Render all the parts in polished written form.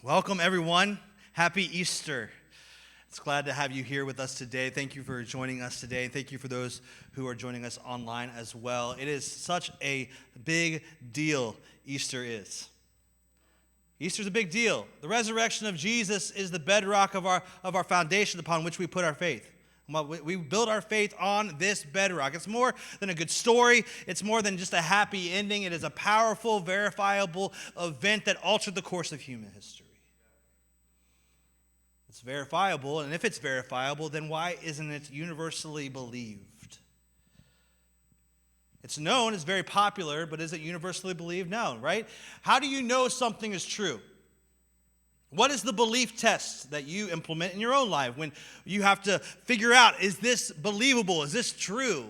Welcome, everyone. Happy Easter. It's glad to have you here with us today. Thank you for joining us today. And thank you for those who are joining us online as well. It is such a big deal, Easter is. Easter's a big deal. The resurrection of Jesus is the bedrock of our foundation upon which we put our faith. We build our faith on this bedrock. It's more than a good story. It's more than just a happy ending. It is a powerful, verifiable event that altered the course of human history. It's verifiable, and if it's verifiable, then why isn't it universally believed? It's known, it's very popular, but is it universally believed? No, right? How do you know something is true? What is the belief test that you implement in your own life when you have to figure out, is this believable? Is this true?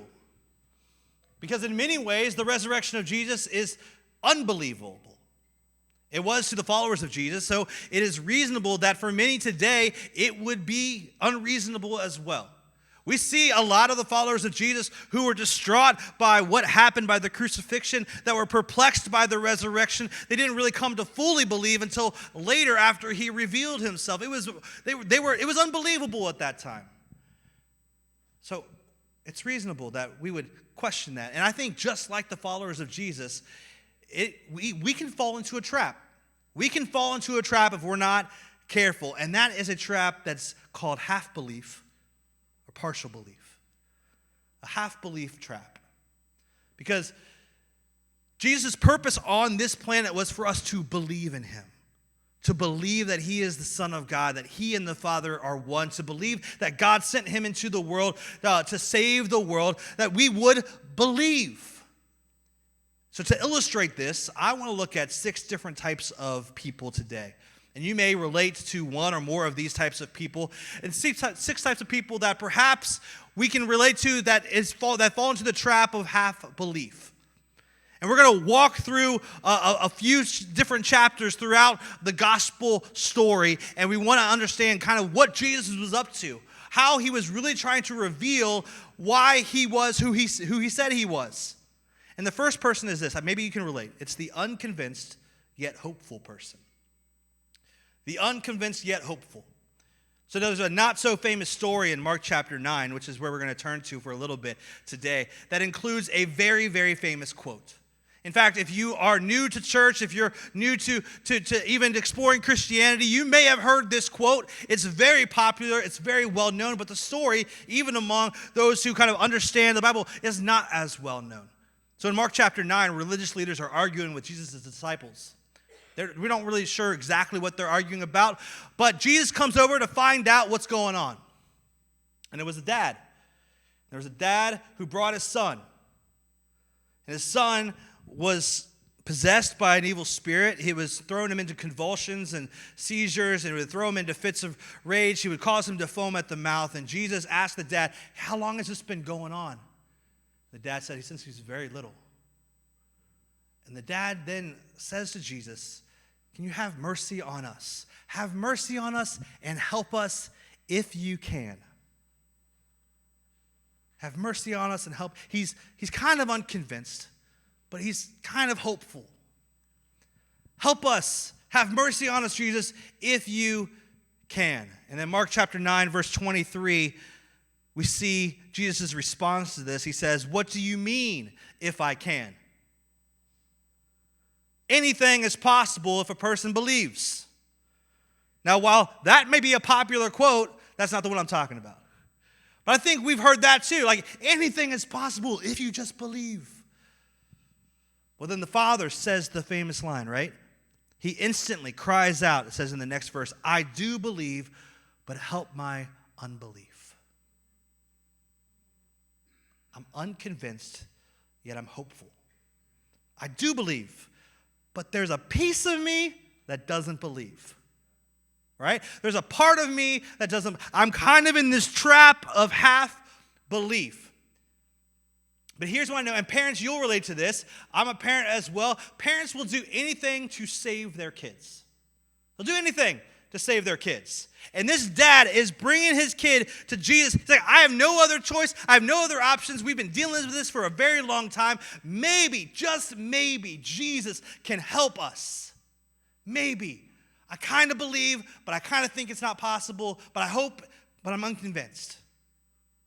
Because in many ways, the resurrection of Jesus is unbelievable. It was to the followers of Jesus, so it is reasonable that for many today, it would be unreasonable as well. We see a lot of the followers of Jesus who were distraught by what happened by the crucifixion, that were perplexed by the resurrection. They didn't really come to fully believe until later after he revealed himself. It was unbelievable at that time. So it's reasonable that we would question that. And I think just like the followers of Jesus, we can fall into a trap. We can fall into a trap if we're not careful. And that is a trap that's called half belief or partial belief. A half belief trap. Because Jesus' purpose on this planet was for us to believe in him. To believe that he is the Son of God, that he and the Father are one. To believe that God sent him into the world to save the world. That we would believe. So to illustrate this, I want to look at 6 different types of people today. And you may relate to one or more of these types of people. And 6 types of people that perhaps we can relate to that fall into the trap of half belief. And we're going to walk through a few different chapters throughout the gospel story. And we want to understand kind of what Jesus was up to. How he was really trying to reveal why he was who he said he was. And the first person is this. Maybe you can relate. It's the unconvinced yet hopeful person. The unconvinced yet hopeful. So there's a not-so-famous story in Mark chapter 9, which is where we're going to turn to for a little bit today, that includes a very, very famous quote. In fact, if you are new to church, if you're new to even exploring Christianity, you may have heard this quote. It's very popular. It's very well known. But the story, even among those who kind of understand the Bible, is not as well known. So in Mark chapter 9, religious leaders are arguing with Jesus' disciples. We're not really sure exactly what they're arguing about, but Jesus comes over to find out what's going on. And it was a dad. There was a dad who brought his son. And his son was possessed by an evil spirit. He was throwing him into convulsions and seizures, and would throw him into fits of rage. He would cause him to foam at the mouth. And Jesus asked the dad, "How long has this been going on?" The dad said, since he's very little. And the dad then says to Jesus, "Can you have mercy on us? Have mercy on us and help us if you can." Have mercy on us and help. He's kind of unconvinced, but he's kind of hopeful. Help us. Have mercy on us, Jesus, if you can. And then Mark chapter 9, verse 23, we see Jesus' response to this. He says, "What do you mean, if I can?" Anything is possible if a person believes. Now, while that may be a popular quote, that's not the one I'm talking about. But I think we've heard that too. Like, anything is possible if you just believe. Well, then the Father says the famous line, right? He instantly cries out, it says in the next verse, "I do believe, but help my unbelief." I'm unconvinced, yet I'm hopeful. I do believe, but there's a piece of me that doesn't believe. Right? There's a part of me that doesn't. I'm kind of in this trap of half belief. But here's what I know, and parents, you'll relate to this. I'm a parent as well. Parents will do anything to save their kids. They'll do anything to save their kids. And this dad is bringing his kid to Jesus. He's like, "I have no other choice. I have no other options. We've been dealing with this for a very long time. Maybe, just maybe, Jesus can help us. Maybe. I kind of believe, but I kind of think it's not possible, but I hope, but I'm unconvinced.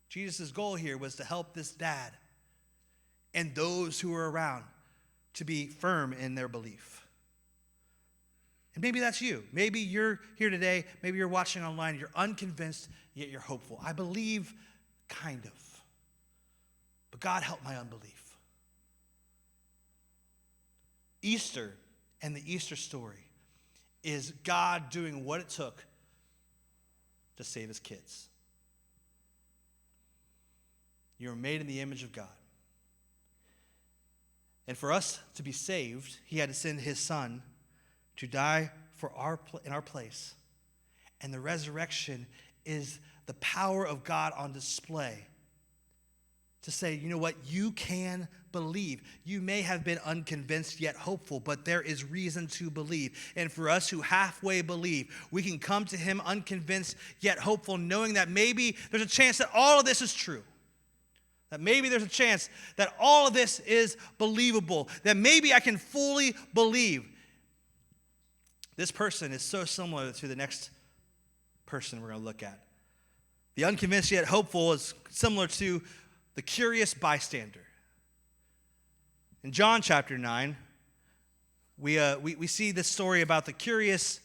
Jesus' goal here was to help this dad and those who were around to be firm in their belief. And maybe that's you. Maybe you're here today. Maybe you're watching online. You're unconvinced, yet you're hopeful. I believe, kind of. But God help my unbelief. Easter and the Easter story is God doing what it took to save his kids. You were made in the image of God. And for us to be saved, he had to send his son to die in our place. And the resurrection is the power of God on display to say, you know what, you can believe. You may have been unconvinced yet hopeful, but there is reason to believe. And for us who halfway believe, we can come to him unconvinced yet hopeful, knowing that maybe there's a chance that all of this is true. That maybe there's a chance that all of this is believable. That maybe I can fully believe. This person is so similar to the next person we're going to look at. The unconvinced yet hopeful is similar to the curious bystander. In John chapter 9, we see this story about the curious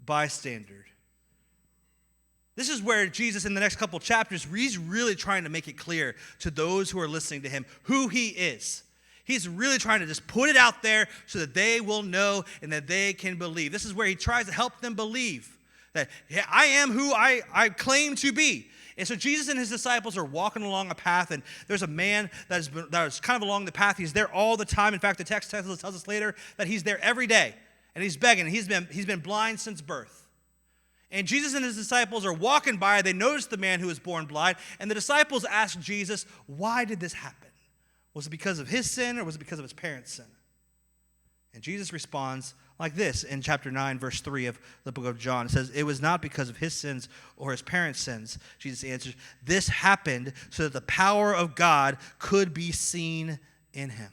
bystander. This is where Jesus, in the next couple chapters, he's really trying to make it clear to those who are listening to him who he is. He's really trying to just put it out there so that they will know and that they can believe. This is where he tries to help them believe that I am who I claim to be. And so Jesus and his disciples are walking along a path, and there's a man that is kind of along the path. He's there all the time. In fact, the text tells us later that he's there every day, and he's begging. He's been blind since birth. And Jesus and his disciples are walking by. They notice the man who was born blind, and the disciples ask Jesus, why did this happen? Was it because of his sin, or was it because of his parents' sin? And Jesus responds like this in chapter 9, verse 3 of the book of John. It says, it was not because of his sins or his parents' sins. Jesus answers, this happened so that the power of God could be seen in him.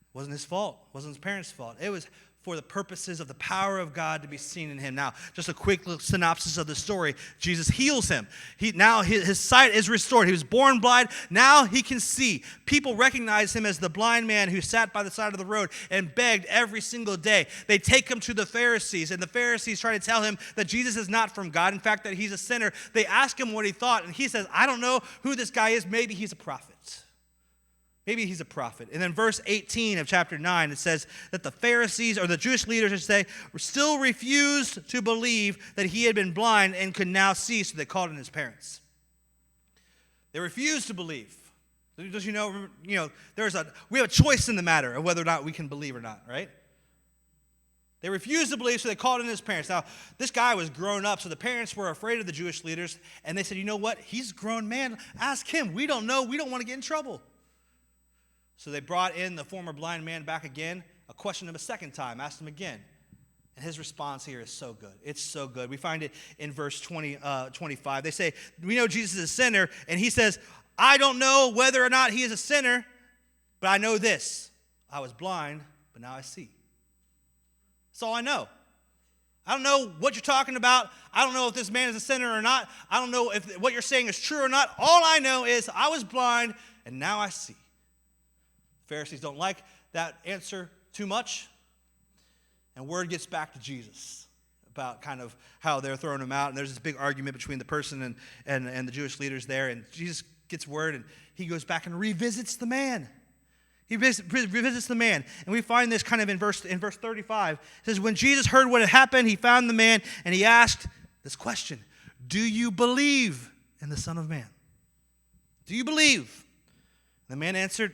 It wasn't his fault. It wasn't his parents' fault. It was for the purposes of the power of God to be seen in him. Now, just a quick synopsis of the story. Jesus heals him. Now his sight is restored. He was born blind. Now he can see. People recognize him as the blind man who sat by the side of the road and begged every single day. They take him to the Pharisees, and the Pharisees try to tell him that Jesus is not from God. In fact, that he's a sinner. They ask him what he thought, and he says, I don't know who this guy is. Maybe he's a prophet. Maybe he's a prophet. And then verse 18 of chapter 9, it says that the Pharisees, or the Jewish leaders, should say, still refused to believe that he had been blind and could now see, so they called in his parents. They refused to believe. Don't you know, we have a choice in the matter of whether or not we can believe or not, right? They refused to believe, so they called in his parents. Now, this guy was grown up, so the parents were afraid of the Jewish leaders, and they said, you know what? He's a grown man. Ask him. We don't know. We don't want to get in trouble. So they brought in the former blind man back again, questioned him a second time, asked him again. And his response here is so good. It's so good. We find it in verse 25. They say, we know Jesus is a sinner, and he says, I don't know whether or not he is a sinner, but I know this. I was blind, but now I see. That's all I know. I don't know what you're talking about. I don't know if this man is a sinner or not. I don't know if what you're saying is true or not. All I know is I was blind, and now I see. Pharisees don't like that answer too much. And word gets back to Jesus about kind of how they're throwing him out. And there's this big argument between the person and the Jewish leaders there. And Jesus gets word, and he goes back and revisits the man. He revisits the man. And we find this kind of in verse 35. It says, when Jesus heard what had happened, he found the man, and he asked this question, do you believe in the Son of Man? Do you believe? The man answered,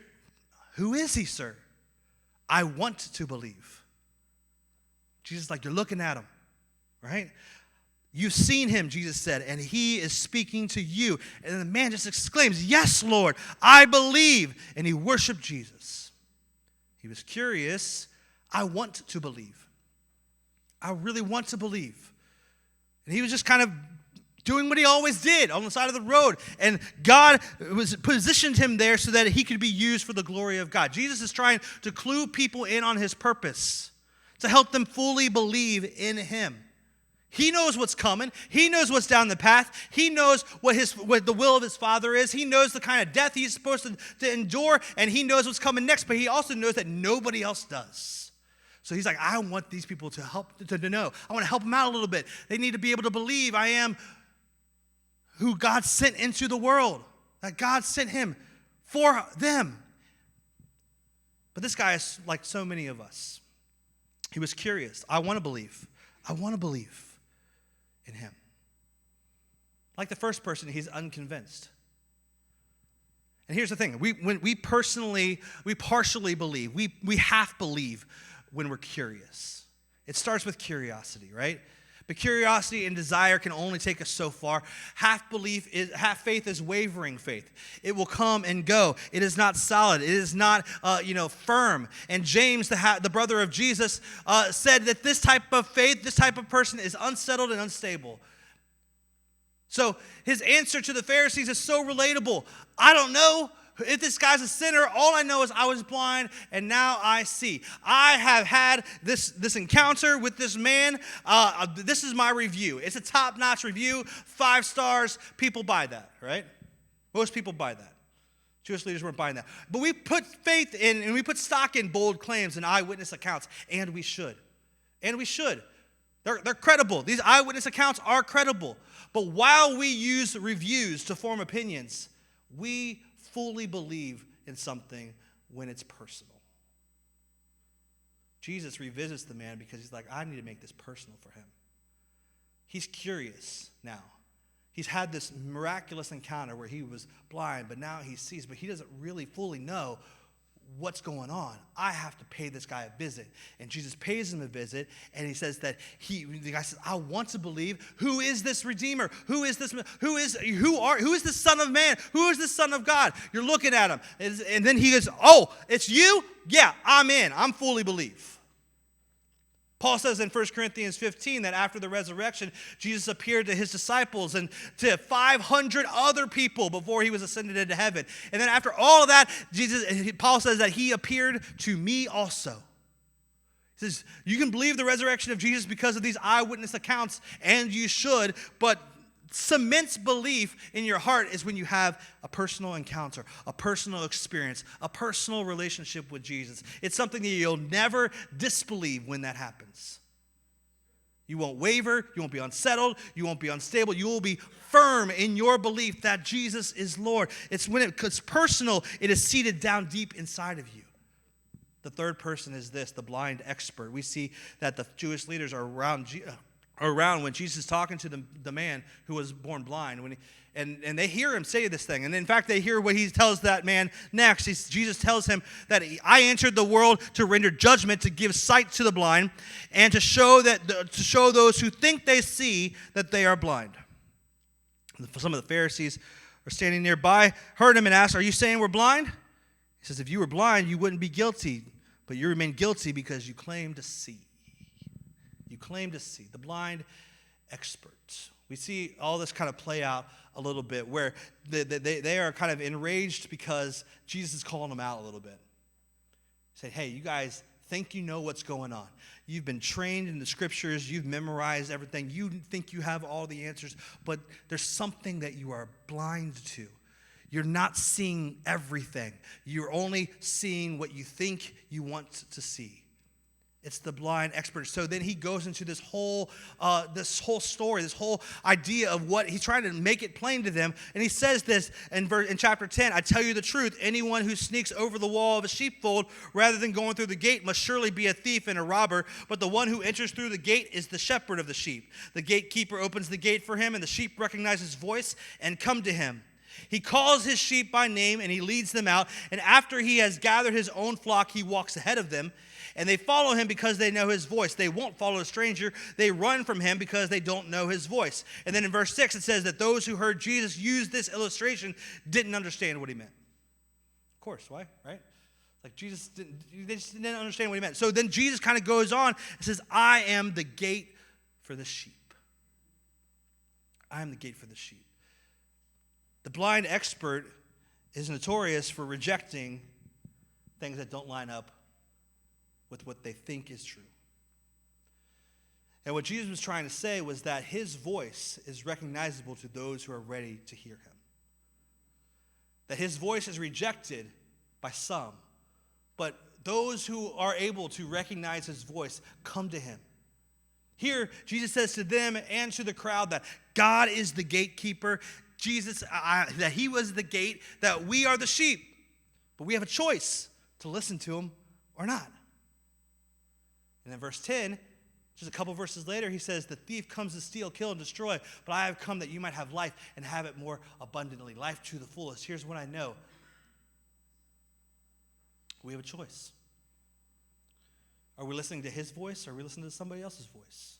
who is he, sir? I want to believe. Jesus is like, you're looking at him, right? You've seen him, Jesus said, and he is speaking to you. And the man just exclaims, yes, Lord, I believe. And he worshiped Jesus. He was curious. I want to believe. I really want to believe. And he was just kind of doing what he always did on the side of the road. And God positioned him there so that he could be used for the glory of God. Jesus is trying to clue people in on his purpose, to help them fully believe in him. He knows what's coming. He knows what's down the path. He knows what the will of his Father is. He knows the kind of death he's supposed to endure, and he knows what's coming next, but he also knows that nobody else does. So he's like, I want these people to know. I want to help them out a little bit. They need to be able to believe I am who God sent into the world, that God sent him for them. But this guy is like so many of us. He was curious. I want to believe. I want to believe in him. Like the first person, he's unconvinced. And here's the thing. We partially believe. We half believe when we're curious. It starts with curiosity, right? But curiosity and desire can only take us so far. Half faith is wavering faith. It will come and go. It is not solid. It is not, firm. And James, the brother of Jesus, said that this type of faith, this type of person is unsettled and unstable. So his answer to the Pharisees is so relatable. I don't know if this guy's a sinner. All I know is I was blind and now I see. I have had this encounter with this man. This is my review. It's a top-notch review, 5 stars. People buy that, right? Most people buy that. Jewish leaders weren't buying that. But we put faith in and we put stock in bold claims and eyewitness accounts, and we should. And we should. They're credible. These eyewitness accounts are credible. But while we use reviews to form opinions, we fully believe in something when it's personal. Jesus revisits the man because he's like, I need to make this personal for him. He's curious now. He's had this miraculous encounter where he was blind, but now he sees, but he doesn't really fully know what's going on. I have to pay this guy a visit. And Jesus pays him a visit, and he says that the guy says, I want to believe. Who is this Redeemer? Who is this? Who is the Son of Man? Who is the Son of God? You're looking at him. And then he goes, oh, it's you? Yeah, I'm in. I'm fully believe. Paul says in 1 Corinthians 15 that after the resurrection, Jesus appeared to his disciples and to 500 other people before he was ascended into heaven. And then after all of that, Paul says that he appeared to me also. He says, you can believe the resurrection of Jesus because of these eyewitness accounts, and you should, but cements belief in your heart is when you have a personal encounter, a personal experience, a personal relationship with Jesus. It's something that you'll never disbelieve when that happens. You won't waver, you won't be unsettled, you won't be unstable, you will be firm in your belief that Jesus is Lord. It's when it's personal, it is seated down deep inside of you. The third person is this, the blind expert. We see that the Jewish leaders are around when Jesus is talking to the man who was born blind. And they hear him say this thing. And in fact, they hear what he tells that man next. Jesus tells him that I entered the world to render judgment, to give sight to the blind, and to show those who think they see that they are blind. Some of the Pharisees are standing nearby, heard him and asked, are you saying we're blind? He says, if you were blind, you wouldn't be guilty, but you remain guilty because you claim to see. You claim to see, the blind expert. We see all this kind of play out a little bit where they are kind of enraged because Jesus is calling them out a little bit. Say, hey, you guys think you know what's going on. You've been trained in the scriptures. You've memorized everything. You think you have all the answers, but there's something that you are blind to. You're not seeing everything. You're only seeing what you think you want to see. It's the blind expert. So then he goes into this whole story, this whole idea of what he's trying to make it plain to them. And he says this in chapter 10, I tell you the truth, anyone who sneaks over the wall of a sheepfold rather than going through the gate must surely be a thief and a robber. But the one who enters through the gate is the shepherd of the sheep. The gatekeeper opens the gate for him, and the sheep recognize his voice and come to him. He calls his sheep by name, and he leads them out. And after he has gathered his own flock, he walks ahead of them. And they follow him because they know his voice. They won't follow a stranger. They run from him because they don't know his voice. And then in verse 6, it says that those who heard Jesus use this illustration didn't understand what he meant. Of course, why? Right? Like they just didn't understand what he meant. So then Jesus kind of goes on and says, I am the gate for the sheep. I am the gate for the sheep. The blind expert is notorious for rejecting things that don't line up with what they think is true. And what Jesus was trying to say was that his voice is recognizable to those who are ready to hear him. That his voice is rejected by some, but those who are able to recognize his voice come to him. Here, Jesus says to them and to the crowd that God is the gatekeeper. That he was the gate, that we are the sheep. But we have a choice to listen to him or not. And then verse 10, just a couple verses later, he says, the thief comes to steal, kill, and destroy, but I have come that you might have life and have it more abundantly. Life to the fullest. Here's what I know. We have a choice. Are we listening to his voice or are we listening to somebody else's voice?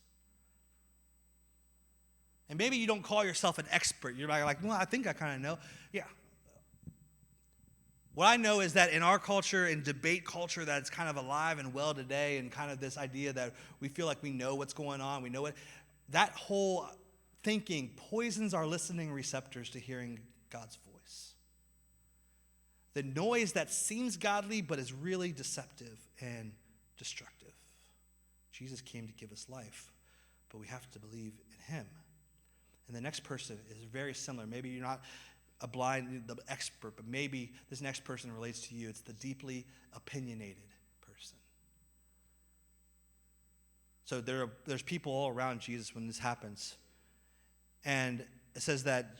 And maybe you don't call yourself an expert. You're like, well, I think I kind of know. Yeah. What I know is that in our culture, in debate culture that's kind of alive and well today, and kind of this idea that we feel like we know what's going on, we know it, that whole thinking poisons our listening receptors to hearing God's voice. The noise that seems godly but is really deceptive and destructive. Jesus came to give us life, but we have to believe in him. And the next person is very similar. Maybe you're not the expert, but maybe this next person relates to you. It's the deeply opinionated person. So there's people all around Jesus when this happens. And it says that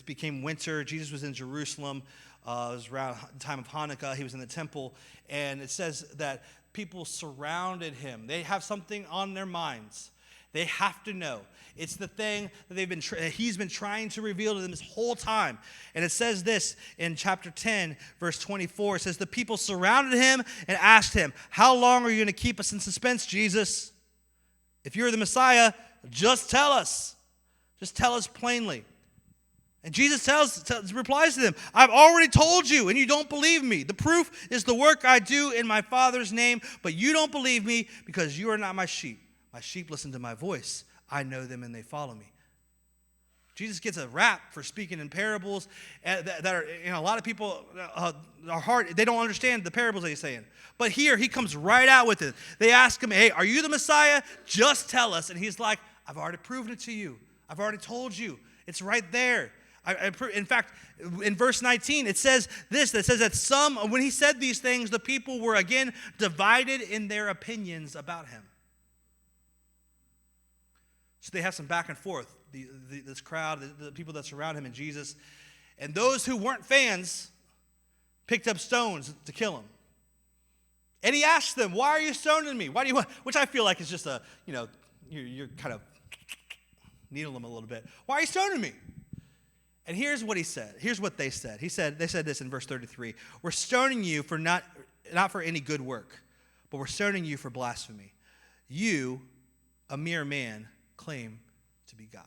became winter. Jesus was in Jerusalem. It was around the time of Hanukkah. He was in the temple. And it says that people surrounded him. They have something on their minds. They have to know. It's the thing that he's been trying to reveal to them this whole time. And it says this in chapter 10, verse 24. It says, the people surrounded him and asked him, how long are you going to keep us in suspense, Jesus? If you're the Messiah, just tell us. Just tell us plainly. And Jesus replies to them, I've already told you, and you don't believe me. The proof is the work I do in my Father's name, but you don't believe me because you are not my sheep. My sheep listen to my voice. I know them and they follow me. Jesus gets a rap for speaking in parables that are, a lot of people are hard. They don't understand the parables that he's saying. But here he comes right out with it. They ask him, hey, are you the Messiah? Just tell us. And he's like, I've already proven it to you. I've already told you. It's right there. In fact, in verse 19, it says this, that says that when he said these things, the people were again divided in their opinions about him. So they have some back and forth, this crowd, the people that surround him and Jesus. And those who weren't fans picked up stones to kill him. And he asked them, why are you stoning me? Why do you want? Which I feel like is just you're kind of needling him a little bit. Why are you stoning me? And here's what he said. Here's what they said. They said this in verse 33. We're stoning you for not for any good work, but we're stoning you for blasphemy. You, a mere man, claim to be God.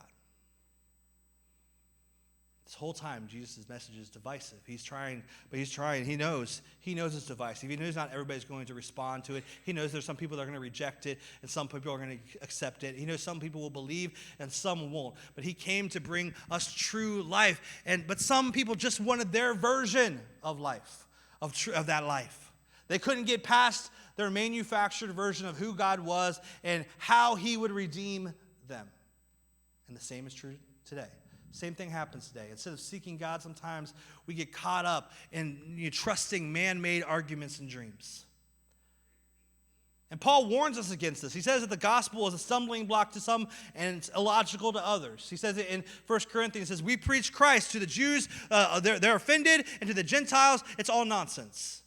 This whole time, Jesus' message is divisive. He's trying. He knows it's divisive. He knows not everybody's going to respond to it. He knows there's some people that are going to reject it, and some people are going to accept it. He knows some people will believe, and some won't. But he came to bring us true life. But some people just wanted their version of life, of that life. They couldn't get past their manufactured version of who God was and how he would redeem them. And the same is true today. Same thing happens today. Instead of seeking God, sometimes we get caught up in trusting man-made arguments and dreams. And Paul warns us against this. He says that the gospel is a stumbling block to some and it's illogical to others. He says it in 1 Corinthians. He says, we preach Christ to the Jews, they're offended, and to the Gentiles, it's all nonsense.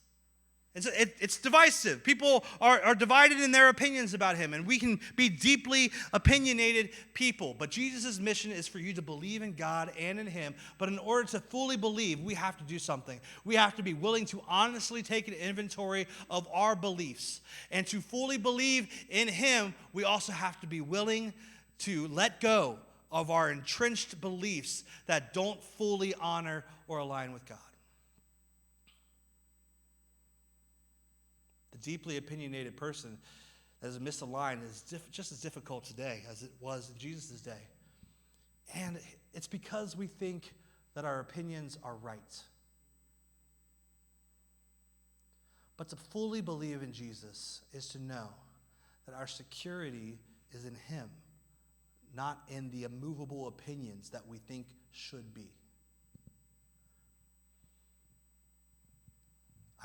It's divisive. People are divided in their opinions about him, and we can be deeply opinionated people. But Jesus' mission is for you to believe in God and in him. But in order to fully believe, we have to do something. We have to be willing to honestly take an inventory of our beliefs. And to fully believe in him, we also have to be willing to let go of our entrenched beliefs that don't fully honor or align with God. Deeply opinionated person that is misaligned is just as difficult today as it was in Jesus' day. And it's because we think that our opinions are right. But to fully believe in Jesus is to know that our security is in him, not in the immovable opinions that we think should be.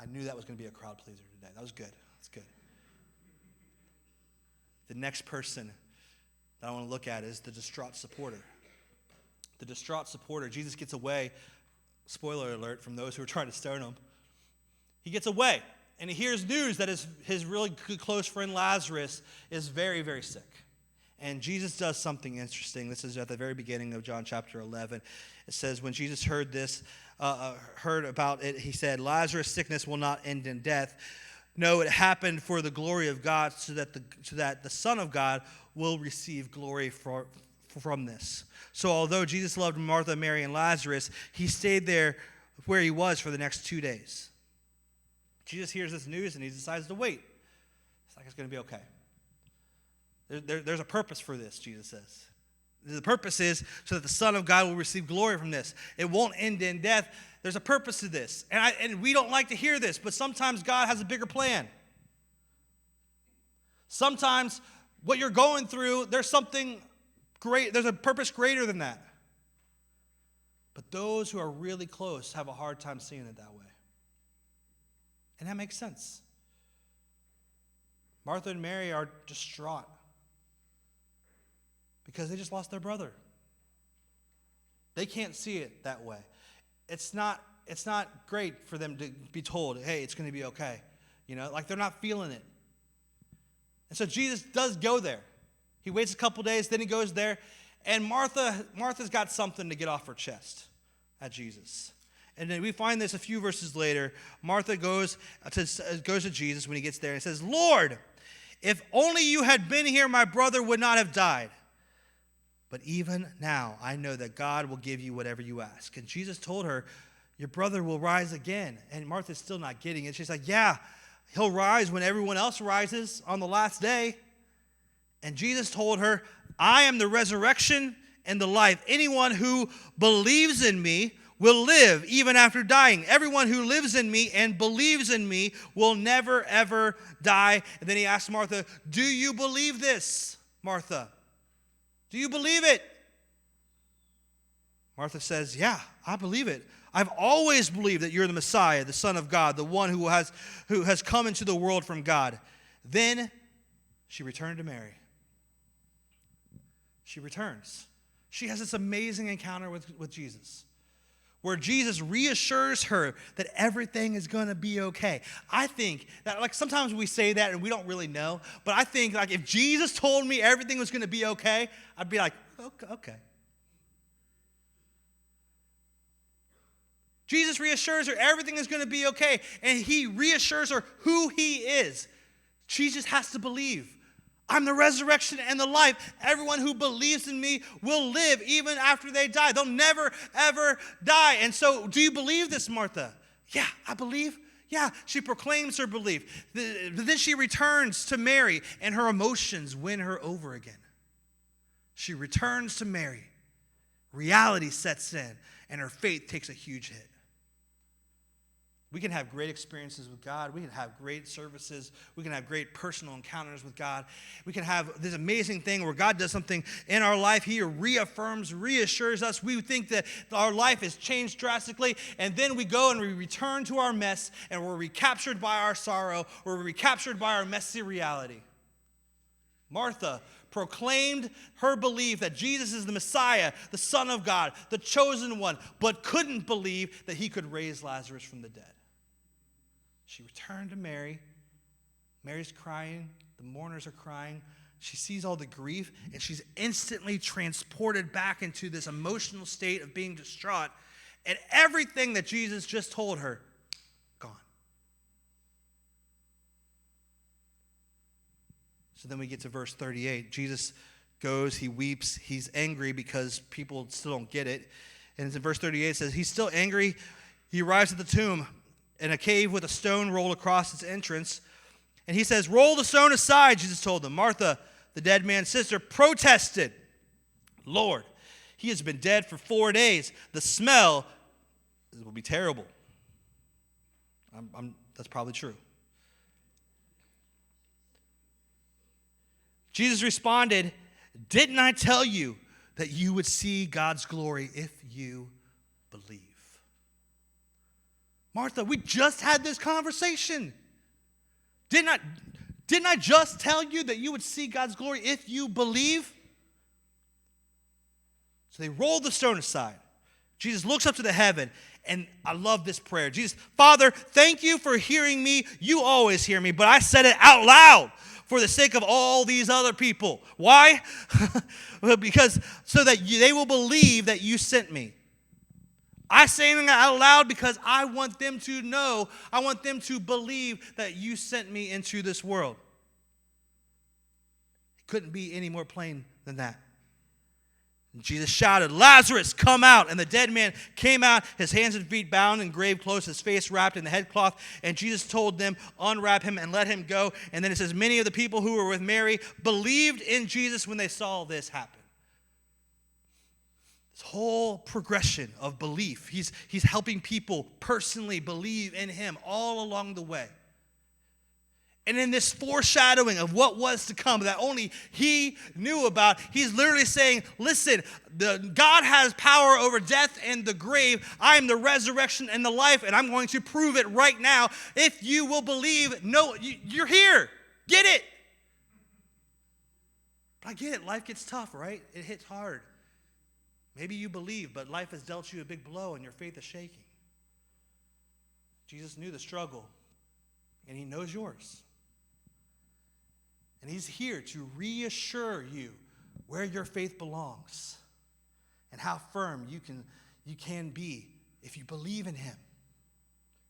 I knew that was going to be a crowd pleaser today. That was good. That's good. The next person that I want to look at is the distraught supporter. The distraught supporter. Jesus gets away, spoiler alert, from those who are trying to stone him. He gets away, and he hears news that his really good, close friend Lazarus is very, very sick. And Jesus does something interesting. This is at the very beginning of John chapter 11. It says, when Jesus heard about it, he said, Lazarus' sickness will not end in death. No, it happened for the glory of God, so that the Son of God will receive glory from this. So although Jesus loved Martha, Mary, and Lazarus, he stayed there where he was for the next 2 days. Jesus hears this news and he decides to wait. It's like it's going to be okay. There's a purpose for this, Jesus says. The purpose is so that the Son of God will receive glory from this. It won't end in death. There's a purpose to this. And we don't like to hear this, but sometimes God has a bigger plan. Sometimes what you're going through, there's something great. There's a purpose greater than that. But those who are really close have a hard time seeing it that way. And that makes sense. Martha and Mary are distraught because they just lost their brother. They can't see it that way. It's not great for them to be told, hey, it's going to be okay. Like they're not feeling it. And so Jesus does go there. He waits a couple days, then he goes there, and Martha's got something to get off her chest at Jesus. And then we find this a few verses later. Martha goes to Jesus when he gets there and says, Lord, if only you had been here, my brother would not have died. But even now, I know that God will give you whatever you ask. And Jesus told her, your brother will rise again. And Martha's still not getting it. She's like, yeah, he'll rise when everyone else rises on the last day. And Jesus told her, I am the resurrection and the life. Anyone who believes in me will live even after dying. Everyone who lives in me and believes in me will never, ever die. And then he asked Martha, do you believe this, Martha? Do you believe it? Martha says, yeah, I believe it. I've always believed that you're the Messiah, the Son of God, the one who has come into the world from God. Then she returned to Mary. She returns. She has this amazing encounter with Jesus, where Jesus reassures her that everything is going to be okay. I think that, like, sometimes we say that and we don't really know, but I think, like, if Jesus told me everything was going to be okay, I'd be like, okay. Jesus reassures her everything is going to be okay, and he reassures her who he is. She just has to believe. I'm the resurrection and the life. Everyone who believes in me will live even after they die. They'll never, ever die. And so, do you believe this, Martha? Yeah, I believe. Yeah, she proclaims her belief. Then she returns to Mary, and her emotions win her over again. She returns to Mary. Reality sets in, and her faith takes a huge hit. We can have great experiences with God. We can have great services. We can have great personal encounters with God. We can have this amazing thing where God does something in our life. He reaffirms, reassures us. We think that our life has changed drastically, and then we go and we return to our mess, and we're recaptured by our sorrow. We're recaptured by our messy reality. Martha proclaimed her belief that Jesus is the Messiah, the Son of God, the chosen one, but couldn't believe that he could raise Lazarus from the dead. She returned to Mary. Mary's crying. The mourners are crying. She sees all the grief, and she's instantly transported back into this emotional state of being distraught. And everything that Jesus just told her, gone. So then we get to verse 38. Jesus goes, he weeps, he's angry because people still don't get it. And it's in verse 38, it says, he's still angry. He arrives at the tomb in a cave with a stone rolled across its entrance. And he says, roll the stone aside, Jesus told them. Martha, the dead man's sister, protested, Lord, he has been dead for 4 days. The smell will be terrible. That's probably true. Jesus responded, "Didn't I tell you that you would see God's glory if you believe?" Martha, we just had this conversation. Didn't I just tell you that you would see God's glory if you believe? So they rolled the stone aside. Jesus looks up to the heaven, and I love this prayer. Jesus, Father, thank you for hearing me. You always hear me, but I said it out loud for the sake of all these other people. Why? Because so that they will believe that you sent me. I say it out loud because I want them to know, I want them to believe that you sent me into this world. It couldn't be any more plain than that. And Jesus shouted, "Lazarus, come out!" And the dead man came out, his hands and feet bound in grave clothes, his face wrapped in the headcloth. And Jesus told them, "Unwrap him and let him go." And then it says, many of the people who were with Mary believed in Jesus when they saw this happen. This whole progression of belief. He's helping people personally believe in him all along the way. And in this foreshadowing of what was to come that only he knew about, he's literally saying, listen, God has power over death and the grave. I am the resurrection and the life, and I'm going to prove it right now. If you will believe, no, you're here. Get it. But I get it. Life gets tough, right? It hits hard. Maybe you believe, but life has dealt you a big blow and your faith is shaking. Jesus knew the struggle, and he knows yours. And he's here to reassure you where your faith belongs and how firm you can be if you believe in him,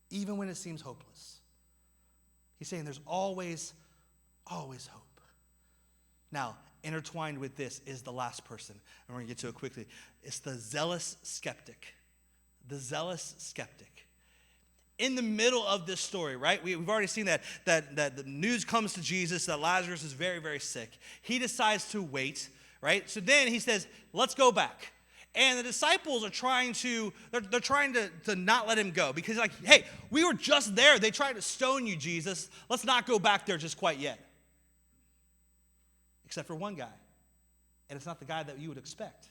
even when it seems hopeless. He's saying there's always hope. Now, intertwined with this is the last person, and we're going to get to it quickly. It's the zealous skeptic. The zealous skeptic. In the middle of this story, right? We've already seen that the news comes to Jesus that Lazarus is very, very sick. He decides to wait, right? So then he says, let's go back. And the disciples are trying to not let him go because like, hey, we were just there. They tried to stone you, Jesus. Let's not go back there just quite yet. Except for one guy. And it's not the guy that you would expect,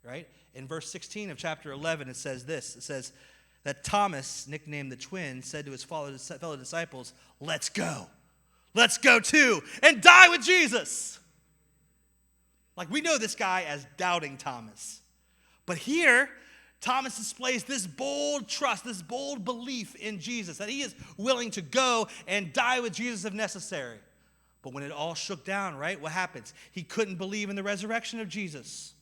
right? In verse 16 of chapter 11, it says this. It says that Thomas, nicknamed the twin, said to his fellow disciples, let's go. Let's go too and die with Jesus. Like we know this guy as doubting Thomas. But here, Thomas displays this bold trust, this bold belief in Jesus, that he is willing to go and die with Jesus if necessary. But when it all shook down, right, what happens? He couldn't believe in the resurrection of Jesus.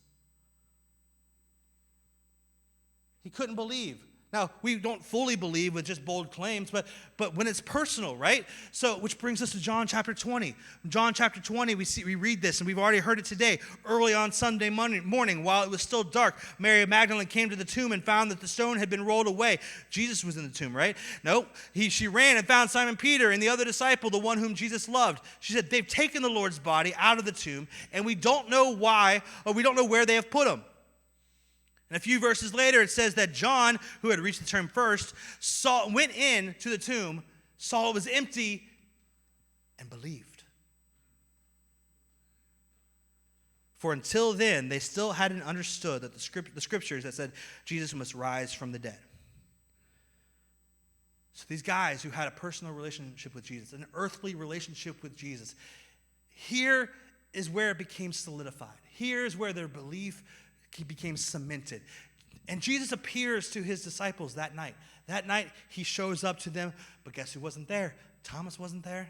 He couldn't believe. Now, we don't fully believe with just bold claims, but when it's personal, right? So, which brings us to John chapter 20. John chapter 20, we read this, and we've already heard it today. Early on Sunday morning, while it was still dark, Mary Magdalene came to the tomb and found that the stone had been rolled away. Jesus was in the tomb, right? No, she ran and found Simon Peter and the other disciple, the one whom Jesus loved. She said, they've taken the Lord's body out of the tomb, and we don't know why, or we don't know where they have put him. And a few verses later, it says that John, who had reached the tomb first, went in to the tomb, saw it was empty, and believed. For until then, they still hadn't understood that the scriptures that said Jesus must rise from the dead. So these guys who had a personal relationship with Jesus, an earthly relationship with Jesus, here is where it became solidified. Here is where their belief became cemented. And Jesus appears to his disciples that night. That night, he shows up to them, but guess who wasn't there? Thomas wasn't there.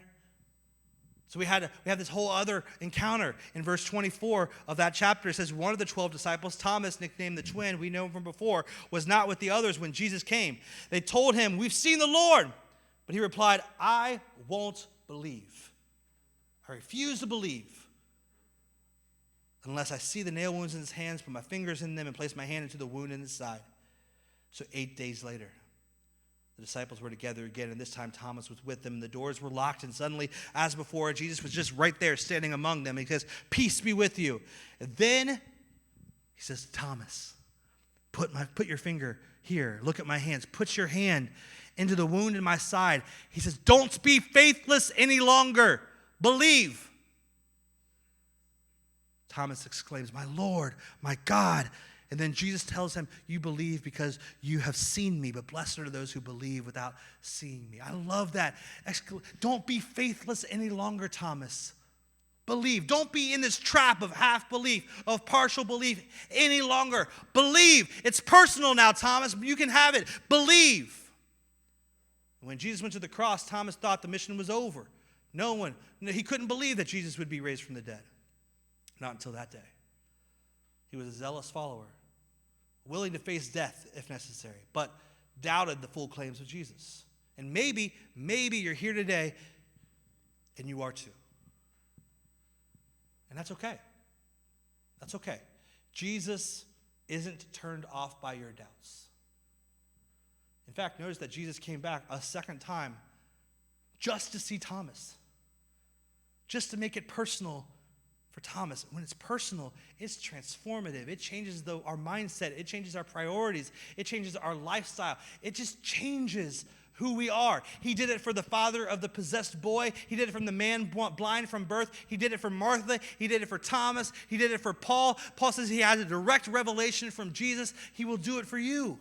So we have this whole other encounter. In verse 24 of that chapter, it says, one of the 12 disciples, Thomas, nicknamed the twin, we know him from before, was not with the others when Jesus came. They told him, we've seen the Lord. But he replied, I won't believe. I refuse to believe unless I see the nail wounds in his hands, put my fingers in them, and place my hand into the wound in his side. So 8 days later, the disciples were together again, and this time Thomas was with them. The doors were locked, and suddenly, as before, Jesus was just right there standing among them. He says, peace be with you. And then he says, Thomas, put your finger here. Look at my hands. Put your hand into the wound in my side. He says, don't be faithless any longer. Believe. Thomas exclaims, "My Lord, my God." And then Jesus tells him, "You believe because you have seen me, but blessed are those who believe without seeing me." I love that. Don't be faithless any longer, Thomas. Believe. Don't be in this trap of half belief, of partial belief any longer. Believe. It's personal now, Thomas. You can have it. Believe. When Jesus went to the cross, Thomas thought the mission was over. He couldn't believe that Jesus would be raised from the dead. Not until that day. He was a zealous follower, willing to face death if necessary, but doubted the full claims of Jesus. And maybe you're here today and you are too. And that's okay. That's okay. Jesus isn't turned off by your doubts. In fact, notice that Jesus came back a second time just to see Thomas, just to make it personal for Thomas. When it's personal, it's transformative. It changes our mindset. It changes our priorities. It changes our lifestyle. It just changes who we are. He did it for the father of the possessed boy. He did it from the man blind from birth. He did it for Martha. He did it for Thomas. He did it for Paul. Paul says he has a direct revelation from Jesus. He will do it for you.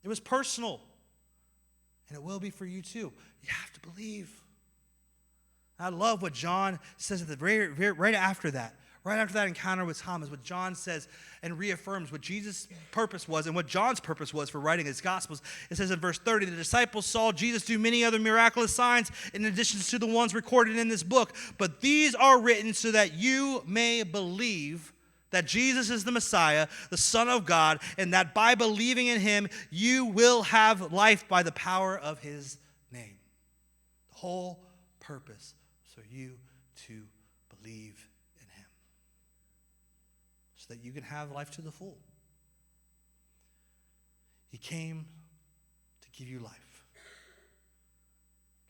It was personal. And it will be for you too. You have to believe. I love what John says at the right after that encounter with Thomas, what John says and reaffirms what Jesus' purpose was and what John's purpose was for writing his Gospels. It says in verse 30, the disciples saw Jesus do many other miraculous signs in addition to the ones recorded in this book. But these are written so that you may believe that Jesus is the Messiah, the Son of God, and that by believing in him, you will have life by the power of his name. The whole purpose for you to believe in him, so that you can have life to the full. He came to give you life.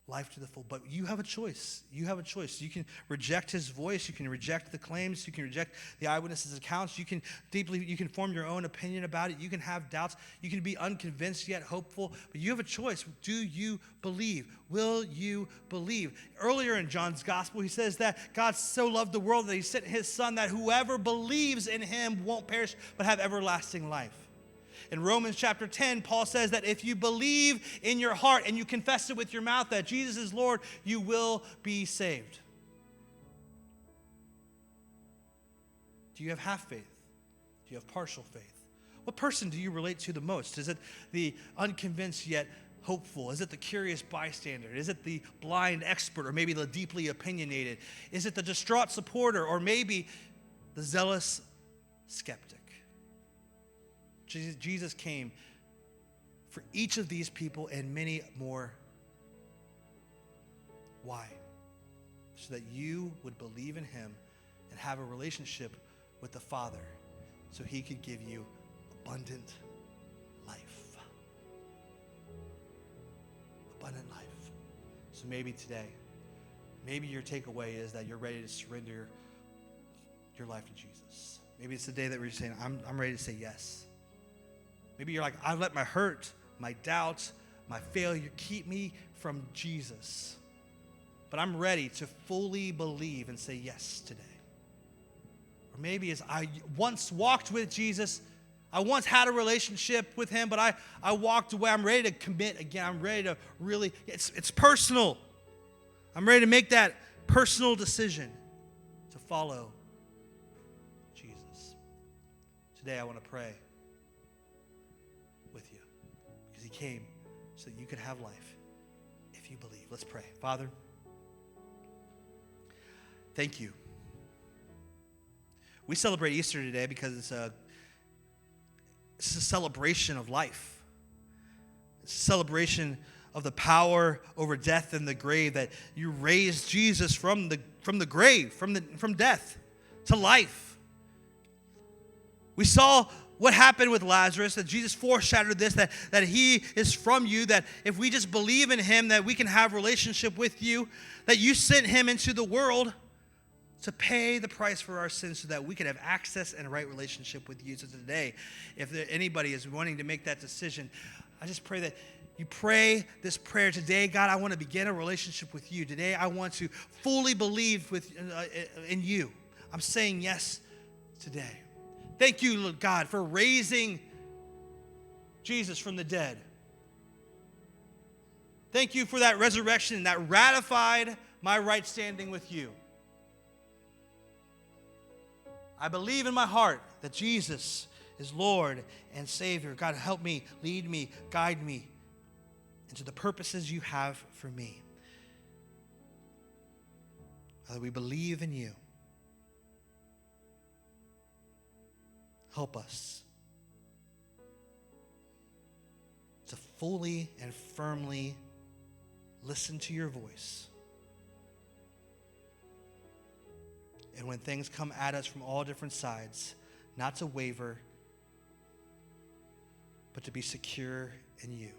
Life to the full. But you have a choice. You have a choice. You can reject his voice. You can reject the claims. You can reject the eyewitnesses' accounts. You can form your own opinion about it. You can have doubts. You can be unconvinced yet hopeful. But you have a choice. Do you believe? Will you believe? Earlier in John's gospel, he says that God so loved the world that he sent his son that whoever believes in him won't perish but have everlasting life. In Romans chapter 10, Paul says that if you believe in your heart and you confess it with your mouth that Jesus is Lord, you will be saved. Do you have half faith? Do you have partial faith? What person do you relate to the most? Is it the unconvinced yet hopeful? Is it the curious bystander? Is it the blind expert, or maybe the deeply opinionated? Is it the distraught supporter, or maybe the zealous skeptic? Jesus came for each of these people and many more. Why? So that you would believe in him and have a relationship with the Father, so he could give you abundant life. Abundant life. So maybe today, maybe your takeaway is that you're ready to surrender your life to Jesus. Maybe it's the day that we're saying, I'm ready to say yes. Maybe you're like, I've let my hurt, my doubts, my failure keep me from Jesus. But I'm ready to fully believe and say yes today. Or maybe as I once walked with Jesus, I once had a relationship with him, but I walked away. I'm ready to commit again. I'm ready to really, it's personal. I'm ready to make that personal decision to follow Jesus. Today I want to pray with you, because he came so that you could have life if you believe. Let's pray. Father, thank you. We celebrate Easter today because it's a celebration of life. It's a celebration of the power over death and the grave, that you raised Jesus from the grave, from death to life. We saw what happened with Lazarus, that Jesus foreshadowed this, that he is from you, that if we just believe in him, that we can have relationship with you, that you sent him into the world to pay the price for our sins so that we could have access and a right relationship with you. So today, if anybody is wanting to make that decision, I just pray that you pray this prayer today. God, I want to begin a relationship with you. Today, I want to fully believe in you. I'm saying yes today. Thank you, Lord God, for raising Jesus from the dead. Thank you for that resurrection that ratified my right standing with you. I believe in my heart that Jesus is Lord and Savior. God, help me, lead me, guide me into the purposes you have for me. Father, we believe in you. Help us to fully and firmly listen to your voice. And when things come at us from all different sides, not to waver, but to be secure in you.